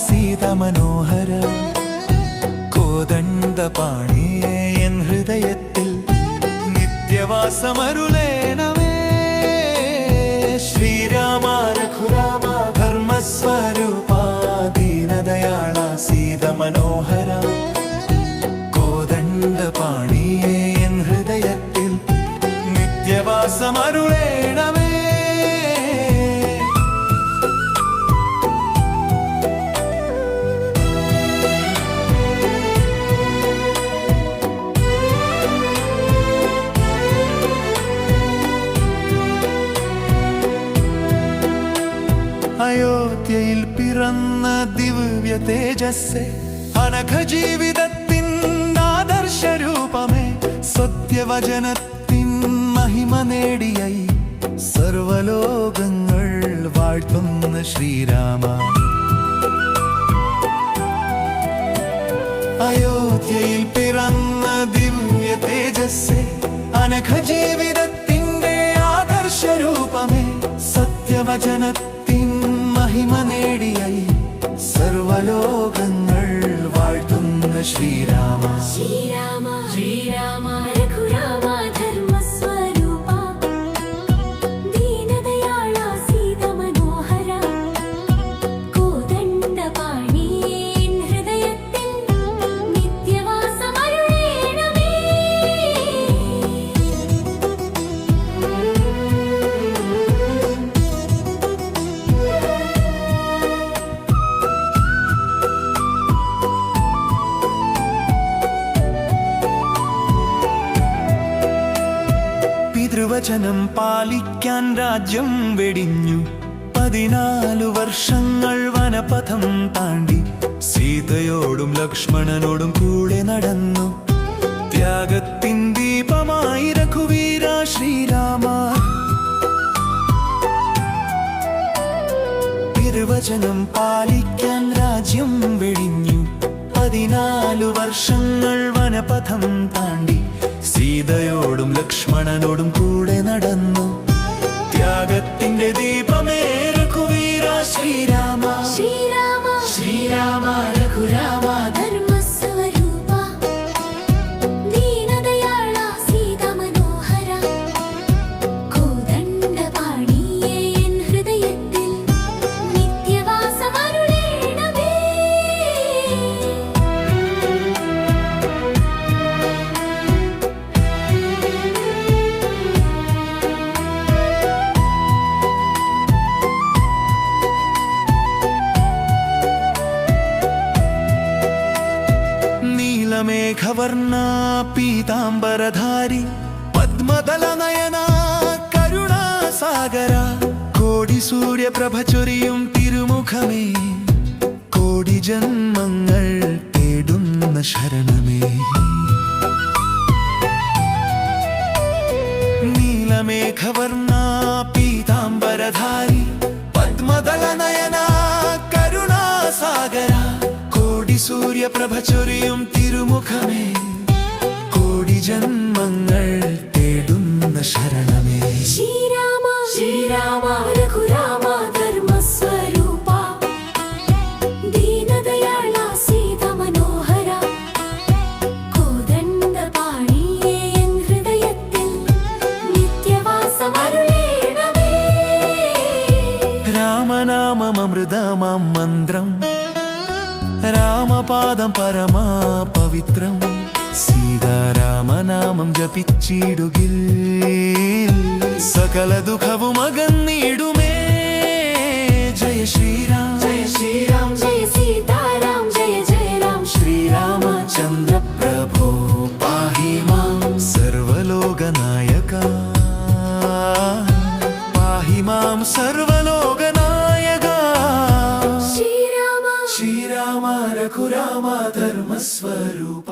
സീതമനോഹര കോദണ്ഡപാണിയേ N ഹൃദയത്തിൽ നിത്യവാസമരുളേണമേ. Sreerama Raghurama ധർമ്മസ്വരൂപ ദീനദയാള സീതമനോഹര കോദണ്ഡപാണിയേ N ഹൃദയത്തിൽ നിത്യവാസമരുളേണമേ. അയോധ്യയിൽ പിറന്ന ദിവ്യ തേജസ്സേ, അനഘ ജീവിതത്തിൻ ആദർശരൂപമേ, സത്യവചനത്തിൻ മഹിമ നേടിയായി സർവലോകങ്ങൾ വാഴ്ത്തുന്ന ശ്രീരാമ. അയോധ്യയിൽ പിറന്ന ദിവ്യ തേജസ്സേ, അനഘ ജീവിതത്തിന്റെ ആദർശരൂപമേ, സത്യവചനത്തിൻ മഹിമ നേടിയായി സർവലോകങ്ങൾ വാഴ്ത്തുന്ന ശ്രീരാമ. ശ്രീരാമ ശ്രീരാമ രഘുരാമ ധർമ്മസ്വരൂപ ദീനദയാള സീതമനോഹര കോദണ്ഡപാണിയേ എൻ ഹൃദയത്തിൽ നിത്യവാസമരുളേണമേ. പിതൃവചനം പാലിക്കാൻ രാജ്യം വെടിഞ്ഞു 14 വർഷങ്ങൾ വനപഥം താണ്ടി സീതയോടും ലക്ഷ്മണനോടും കൂടെ നടന്നു. ത്യാഗത്തിൻ ദീപമായി രഘുവീര ശ്രീരാമ. പിതൃവചനം പാലിക്കാൻ രാജ്യം വെടിഞ്ഞു 14 വർഷങ്ങൾ വനപഥം താണ്ടി സീതയോടും ലക്ഷ്മണനോടും കൂടെ നടന്നു. ത്യാഗത്തിന്റെ ദീപമേ രഘുവീര ശ്രീരാമ. ശ്രീരാമ ശ്രീരാമ രഘുരാമ ധർമ്മസ്വരൂപ ദീനദയാള സീതമനോഹര കോദണ്ഡപാണിയേ എൻ ഹൃദയത്തിൽ നിത്യവാസമരുളേണമേ. നീലമേഘവർണ്ണ പീതാംബരധാരി പദ്മദലനയന കരുണാസാഗര കോടി സൂര്യപ്രഭ ചൊരിയും തിരുമുഖമേ, കോടി ജന്മങ്ങൾ തേടുന്ന ശരണമേ. നീലമേഘവർണ്ണ പീതാംബരധാരി പദ്മദലനയന കരുണാസാഗര കോടി സൂര്യപ്രഭ ചൊരിയും തിരുമുഖമേ, കോടി ജന്മങ്ങൾ തേടുന്ന ശരണമേ. ശ്രീരാമ ശ്രീരാമ രഘുരാമ ധർമ്മസ്വരൂപ ദീനദയാള സീതമനോഹര കോദണ്ഡപാണിയേ എൻ ഹൃദയത്തിൽ നിത്യവാസമരുളേണമേ. രാമനാമമൃതമാം മന്ത്രം, രാമപാദം പരമാ പവിത്രം, സീതാരാമനാമം ജപിച്ചിടുകിൽ സകല ദുഃഖവും അകന്നിടുമേ. ജയ ശ്രീരാം ജയ ശ്രീരാം ജയ സീതാരാം ജയ ജയ രാം. ശ്രീരാമചന്ദ്ര പ്രഭോ പാഹി മാം സർവലോകനായക. പാഹി മാം സർവലോകനായക. ശ്രീരാമ രഘുരാമ ധർമ്മസ്വരൂപ